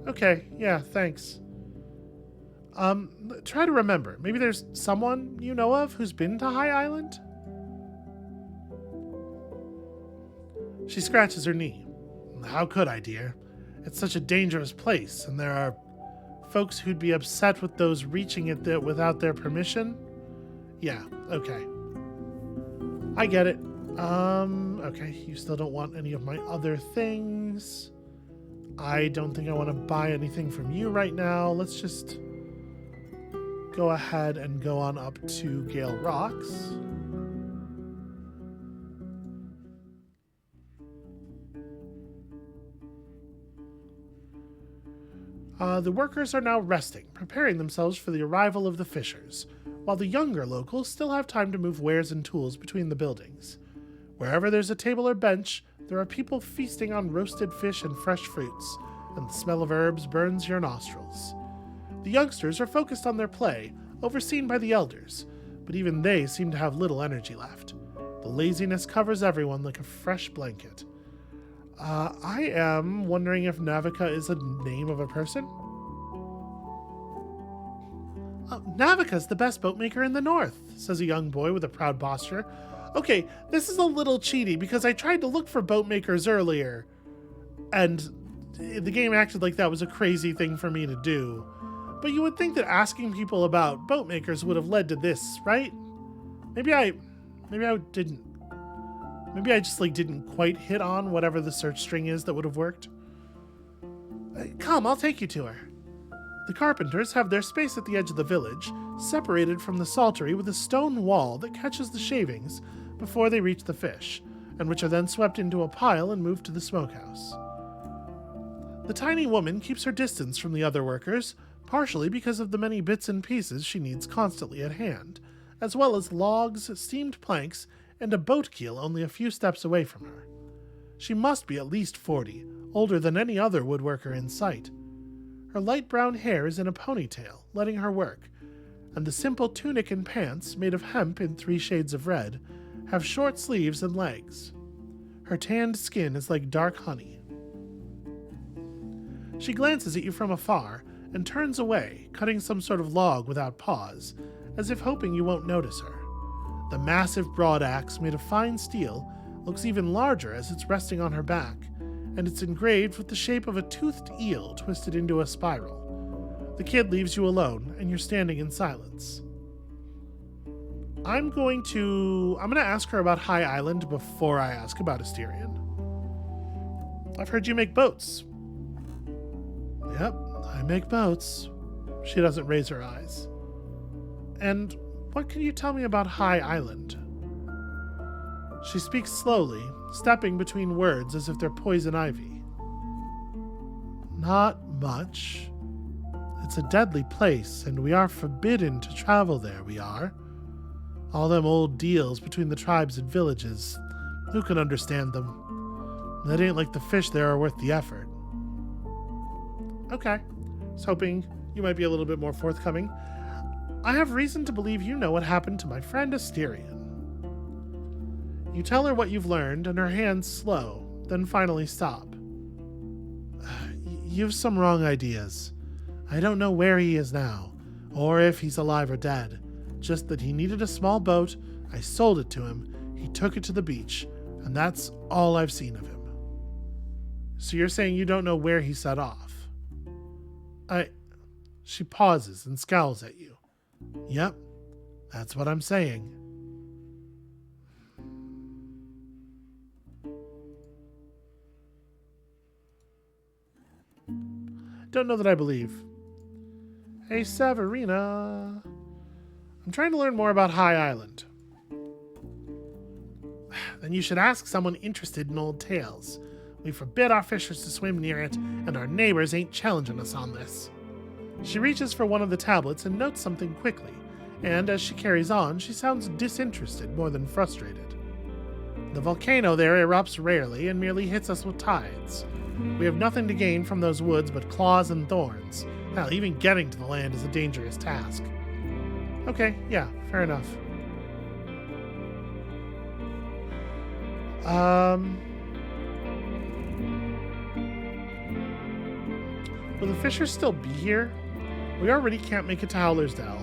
Okay, yeah, thanks. Try to remember. Maybe there's someone you know of who's been to High Island? She scratches her knee. How could I, dear? It's such a dangerous place, and there are folks who'd be upset with those reaching it without their permission? Yeah, okay. I get it. Okay, you still don't want any of my other things. I don't think I want to buy anything from you right now. Let's just go ahead and go on up to Gale Rocks. The workers are now resting, preparing themselves for the arrival of the fishers, while the younger locals still have time to move wares and tools between the buildings. Wherever there's a table or bench, there are people feasting on roasted fish and fresh fruits, and the smell of herbs burns your nostrils. The youngsters are focused on their play, overseen by the elders, but even they seem to have little energy left. The laziness covers everyone like a fresh blanket. I am wondering if Navica is a name of a person? Navica's the best boatmaker in the north, says a young boy with a proud posture. Okay, this is a little cheaty because I tried to look for boatmakers earlier, and the game acted like that was a crazy thing for me to do. But you would think that asking people about boatmakers would have led to this, right? Maybe I didn't. Maybe I just didn't quite hit on whatever the search string is that would have worked. Come, I'll take you to her. The carpenters have their space at the edge of the village, separated from the saltery with a stone wall that catches the shavings before they reach the fish, and which are then swept into a pile and moved to the smokehouse. The tiny woman keeps her distance from the other workers, partially because of the many bits and pieces she needs constantly at hand, as well as logs, steamed planks, and a boat keel only a few steps away from her. She must be at least 40, older than any other woodworker in sight. Her light brown hair is in a ponytail, letting her work, and the simple tunic and pants, made of hemp in 3 shades of red, have short sleeves and legs. Her tanned skin is like dark honey. She glances at you from afar and turns away, cutting some sort of log without pause, as if hoping you won't notice her. The massive broadaxe, made of fine steel, looks even larger as it's resting on her back, and it's engraved with the shape of a toothed eel twisted into a spiral. The kid leaves you alone, and you're standing in silence. I'm going to ask her about High Island before I ask about Asterion. I've heard you make boats. Yep, I make boats. She doesn't raise her eyes. And what can you tell me about High Island? She speaks slowly, stepping between words as if they're poison ivy. Not much. It's a deadly place, and we are forbidden to travel there, we are. All them old deals between the tribes and villages. Who can understand them? That ain't like the fish there are worth the effort. Okay. I was hoping you might be a little bit more forthcoming. I have reason to believe you know what happened to my friend Asterion. You tell her what you've learned, and her hands slow, then finally stop. You've some wrong ideas. I don't know where he is now, or if he's alive or dead. Just that he needed a small boat, I sold it to him, he took it to the beach, and that's all I've seen of him. So you're saying you don't know where he set off? She pauses and scowls at you. Yep, that's what I'm saying. Don't know that I believe. Hey, Severina. I'm trying to learn more about High Island. Then you should ask someone interested in old tales. We forbid our fishers to swim near it, and our neighbors ain't challenging us on this. She reaches for one of the tablets and notes something quickly, and as she carries on, she sounds disinterested more than frustrated. The volcano there erupts rarely and merely hits us with tides. We have nothing to gain from those woods but claws and thorns. Hell, even getting to the land is a dangerous task. Okay, yeah, fair enough. Will the fishers still be here? We already can't make it to Howler's Dell.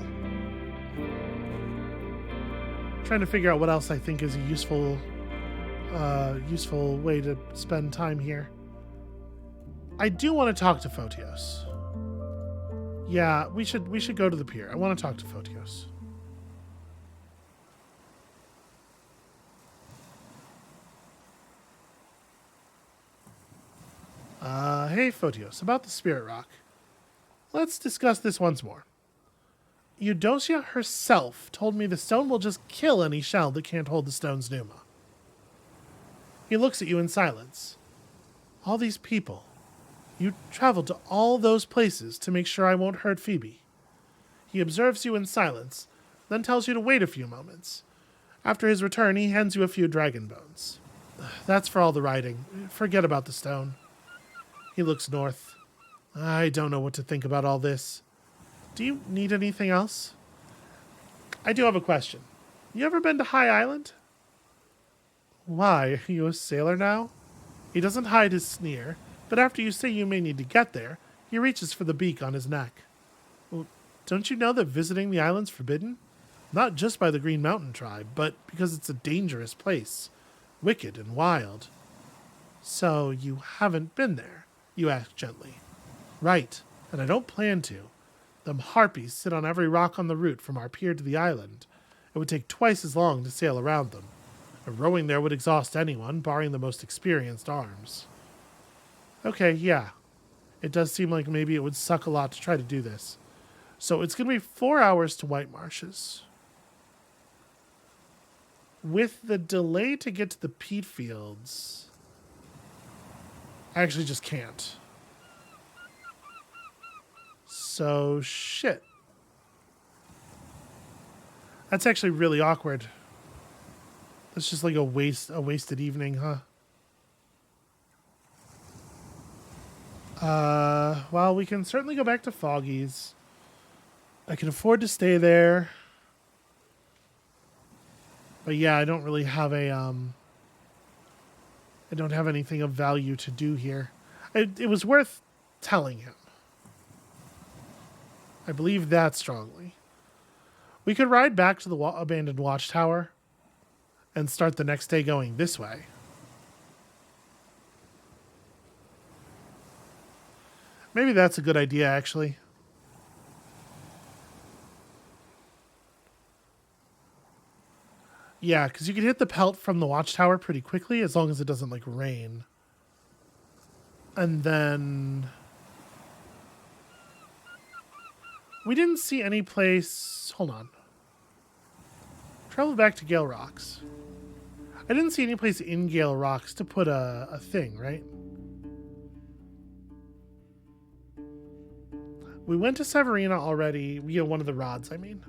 Trying to figure out what else I think is a useful way to spend time here. I do want to talk to Photios. Yeah, we should go to the pier. I want to talk to Photios. Hey Photios, about the Spirit Rock. Let's discuss this once more. Eudocia herself told me the stone will just kill any shell that can't hold the stone's pneuma. He looks at you in silence. All these people. You traveled to all those places to make sure I won't hurt Phoebe. He observes you in silence, then tells you to wait a few moments. After his return, he hands you a few dragon bones. That's for all the riding. Forget about the stone. He looks north. I don't know what to think about all this. Do you need anything else? I do have a question. You ever been to High Island? Why, are you a sailor now? He doesn't hide his sneer, but after you say you may need to get there, he reaches for the beak on his neck. Well, don't you know that visiting the island's forbidden? Not just by the Green Mountain tribe, but because it's a dangerous place. Wicked and wild. So you haven't been there? You ask gently. Right, and I don't plan to. Them harpies sit on every rock on the route from our pier to the island. It would take twice as long to sail around them. A rowing there would exhaust anyone, barring the most experienced arms. Okay, yeah. It does seem like maybe it would suck a lot to try to do this. So it's going to be 4 hours to White Marshes. With the delay to get to the peat fields, I actually just can't. So, shit. That's actually really awkward. That's just like a wasted evening, huh? Well, we can certainly go back to Foggy's. I can afford to stay there. But yeah, I don't really have I don't have anything of value to do here. It was worth telling him. I believe that strongly. We could ride back to the abandoned watchtower and start the next day going this way. Maybe that's a good idea, actually. Yeah, because you can hit the pelt from the watchtower pretty quickly as long as it doesn't, like, rain. And then... we didn't see any place... hold on. Travel back to Gale Rocks. I didn't see any place in Gale Rocks to put a thing, right? We went to Severina already. We have one of the rods, I mean.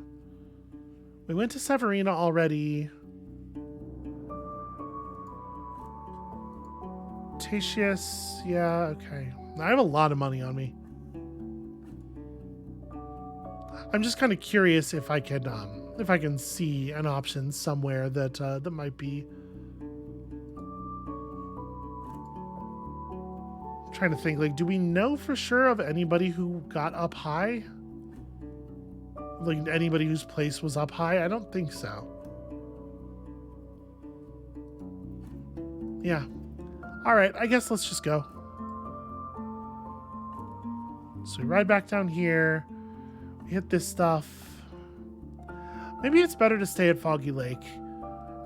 We went to Severina already. Tatius, yeah, okay. I have a lot of money on me. I'm just kind of curious if I can see an option somewhere that might be. I'm trying to think, like, do we know for sure of anybody who got up high? Like, anybody whose place was up high? I don't think so. Yeah. All right, I guess let's just go. So we ride back down here. We hit this stuff. Maybe it's better to stay at Foggy Lake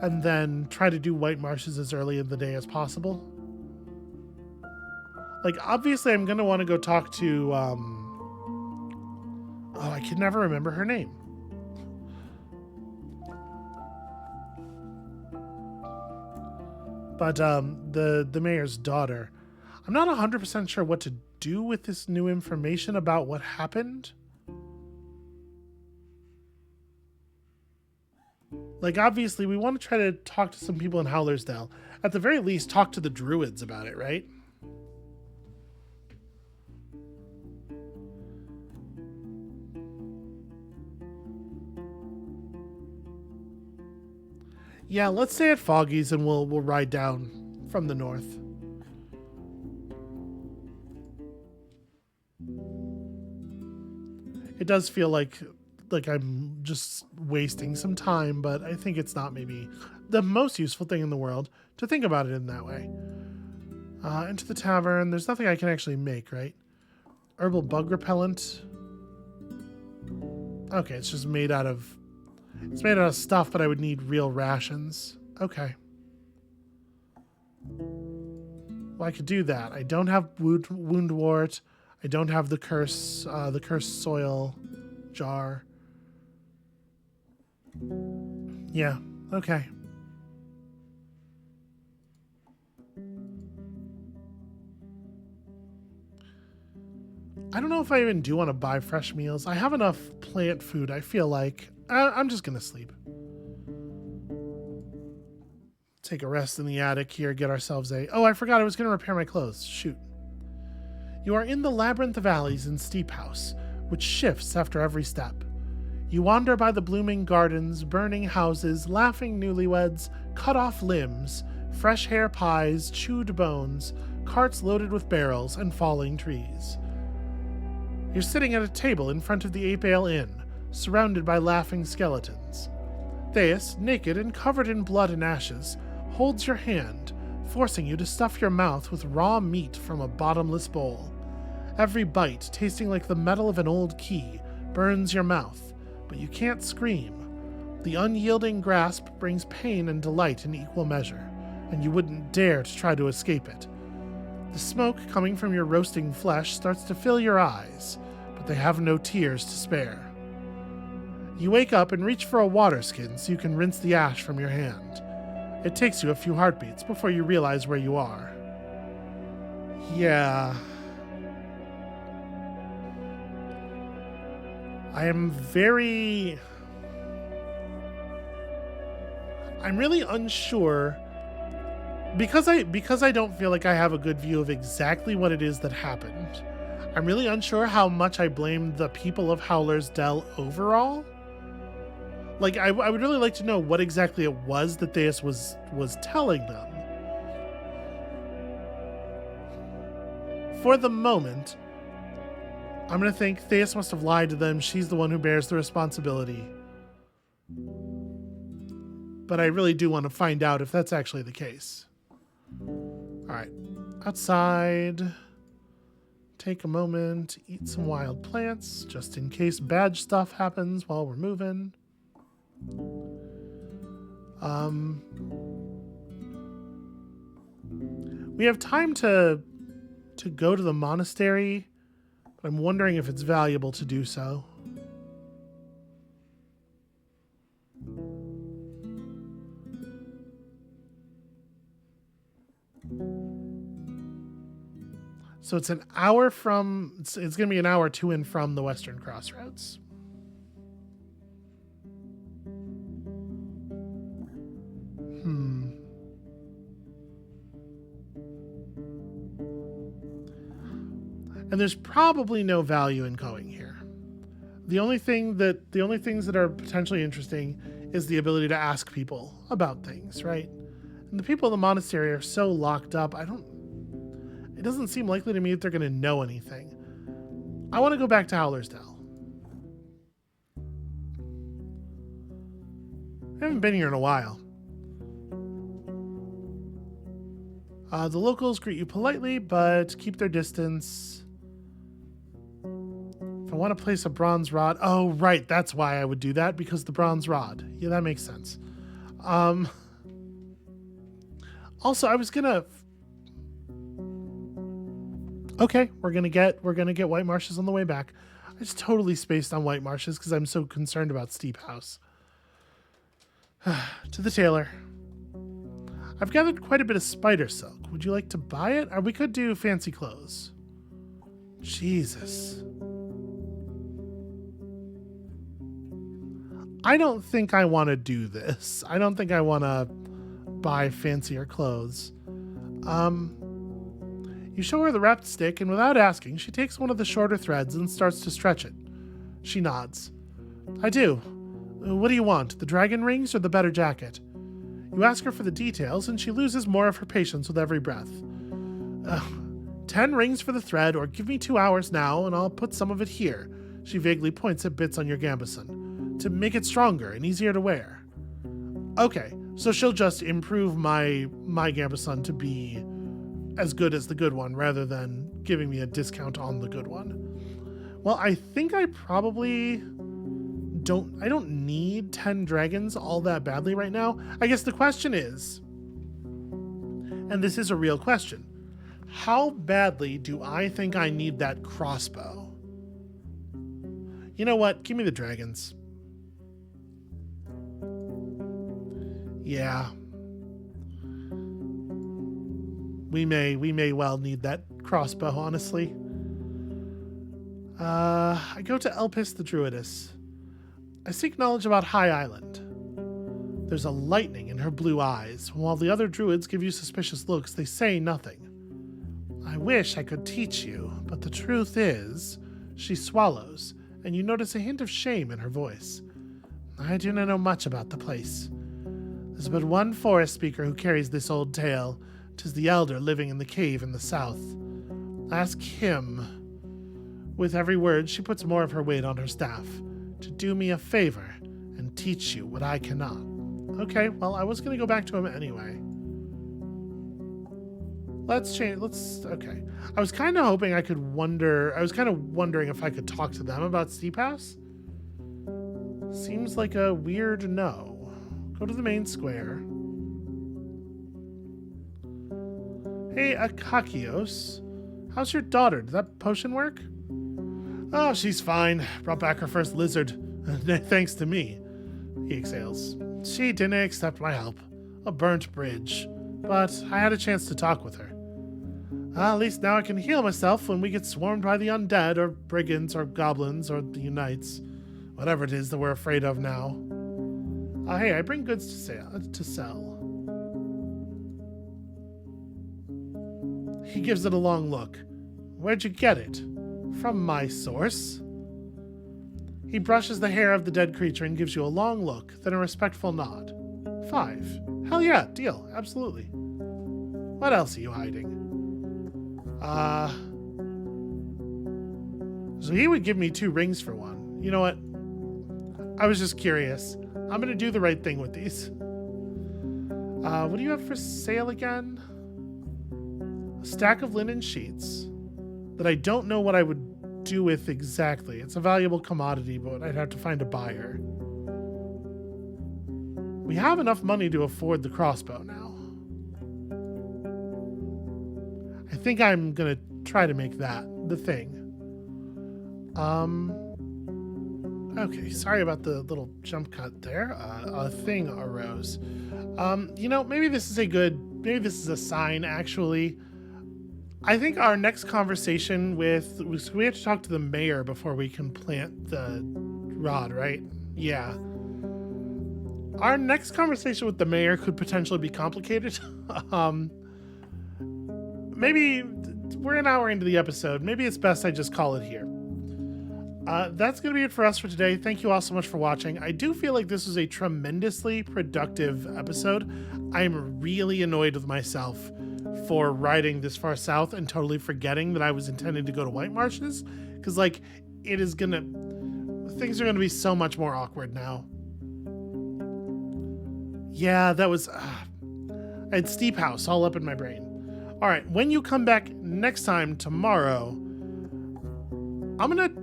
and then try to do White Marshes as early in the day as possible. Like, obviously, I'm going to want to go talk to... oh, I can never remember her name. But the mayor's daughter. I'm not 100% sure what to do with this new information about what happened. Like, obviously, we want to try to talk to some people in Howlersdale. At the very least, talk to the druids about it, right? Yeah, let's stay at Foggy's and we'll ride down from the north. It does feel like I'm just wasting some time, but I think it's not maybe the most useful thing in the world to think about it in that way. Into the tavern. There's nothing I can actually make, right? Herbal bug repellent. Okay, it's just made out of... it's made out of stuff, but I would need real rations. Okay. Well, I could do that. I don't have wound wart. I don't have the cursed soil jar. Yeah, okay. I don't know if I even do want to buy fresh meals. I have enough plant food, I feel like. I'm just going to sleep. Take a rest in the attic here, get ourselves a... oh, I forgot I was going to repair my clothes. Shoot. You are in the labyrinth of alleys in Steep House, which shifts after every step. You wander by the blooming gardens, burning houses, laughing newlyweds, cut off limbs, fresh hair pies, chewed bones, carts loaded with barrels, and falling trees. You're sitting at a table in front of the Ape Ale Inn, surrounded by laughing skeletons. Theus, naked and covered in blood and ashes, holds your hand, forcing you to stuff your mouth with raw meat from a bottomless bowl. Every bite, tasting like the metal of an old key, burns your mouth, but you can't scream. The unyielding grasp brings pain and delight in equal measure, and you wouldn't dare to try to escape it. The smoke coming from your roasting flesh starts to fill your eyes, but they have no tears to spare. You wake up and reach for a water skin so you can rinse the ash from your hand. It takes you a few heartbeats before you realize where you are. Yeah. I'm really unsure because I don't feel like I have a good view of exactly what it is that happened. I'm really unsure how much I blame the people of Howler's Dell overall. Like, I would really like to know what exactly it was that Theus was telling them. For the moment, I'm going to think Theus must have lied to them. She's the one who bears the responsibility. But I really do want to find out if that's actually the case. All right. Outside. Take a moment, eat some wild plants, just in case bad stuff happens while we're moving. We have time to go to the monastery, but I'm wondering if it's valuable to do so. So it's an hour from, it's going to be an hour to and from the Western Crossroads. And there's probably no value in going here. The only things that are potentially interesting is the ability to ask people about things, right? And the people in the monastery are so locked up, it doesn't seem likely to me that they're going to know anything. I want to go back to Howler's Dell. I haven't been here in a while. The locals greet you politely, but keep their distance. If I want to place a bronze rod... Oh, right, that's why I would do that, because the bronze rod. Yeah, that makes sense. Also, I was going to... Okay, we're gonna get White Marshes on the way back. I just totally spaced on White Marshes because I'm so concerned about Steep House. To the tailor. I've gathered quite a bit of spider silk. Would you like to buy it? Or we could do fancy clothes. Jesus. I don't think I want to do this. I don't think I want to buy fancier clothes. You show her the wrapped stick, and without asking, she takes one of the shorter threads and starts to stretch it. She nods. I do. What do you want, the dragon rings or the better jacket? You ask her for the details, and she loses more of her patience with every breath. 10 rings for the thread, or give me 2 hours now, and I'll put some of it here. She vaguely points at bits on your gambeson, to make it stronger and easier to wear. Okay, so she'll just improve my gambeson to be as good as the good one, rather than giving me a discount on the good one. Well, I think I probably don't need 10 dragons all that badly right now. I guess the question is, and this is a real question, how badly do I think I need that crossbow? You know what? Give me the dragons. Yeah. We may well need that crossbow, honestly. I go to Elpis the Druidess. I seek knowledge about High Island. There's a lightning in her blue eyes. While the other druids give you suspicious looks, they say nothing. I wish I could teach you, but the truth is, she swallows, and you notice a hint of shame in her voice. I do not know much about the place. There's but one forest speaker who carries this old tale. 'Tis the elder living in the cave in the south. Ask him. With every word, she puts more of her weight on her staff. To do me a favor and teach you what I cannot. Okay, well, I was going to go back to him anyway. Okay. I was kind of hoping I was kind of wondering if I could talk to them about Steep House. Seems like a weird no. Go to the main square. Hey, Akakios. How's your daughter? Did that potion work? Oh, she's fine. Brought back her first lizard. Thanks to me. He exhales. She didn't accept my help. A burnt bridge. But I had a chance to talk with her. At least now I can heal myself when we get swarmed by the undead, or brigands, or goblins, or the unites. Whatever it is that we're afraid of now. Hey, I bring goods to sell. He gives it a long look. Where'd you get it? From my source. He brushes the hair of the dead creature and gives you a long look, then a respectful nod. 5. Hell yeah, deal, absolutely. What else are you hiding? So he would give me 2 rings for one. You know what? I was just curious. I'm gonna do the right thing with these. What do you have for sale again? A stack of linen sheets that I don't know what I would do with exactly. It's a valuable commodity, but I'd have to find a buyer. We have enough money to afford the crossbow now. I think I'm gonna try to make that the thing. Okay, sorry about the little jump cut there. A thing arose. You know, maybe this is a sign, actually. I think our next conversation we have to talk to the mayor before we can plant the rod, right? Yeah. Our next conversation with the mayor could potentially be complicated. Maybe we're an hour into the episode. Maybe it's best I just call it here. That's going to be it for us for today. Thank you all so much for watching. I do feel like this was a tremendously productive episode. I'm really annoyed with myself for riding this far south and totally forgetting that I was intending to go to White Marshes. Because, like, things are going to be so much more awkward now. Yeah, that was... I had Steep House all up in my brain. All right, when you come back next time, tomorrow, I'm going to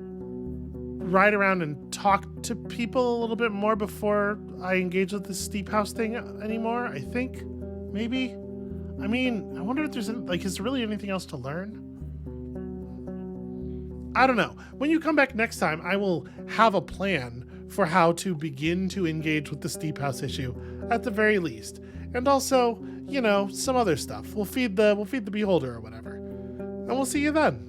ride around and talk to people a little bit more before I engage with this Steep House thing anymore, I think. Maybe. I mean, I wonder if there's, is there really anything else to learn? I don't know. When you come back next time, I will have a plan for how to begin to engage with the Steep House issue, at the very least. And also, you know, some other stuff. We'll feed the beholder or whatever. And we'll see you then.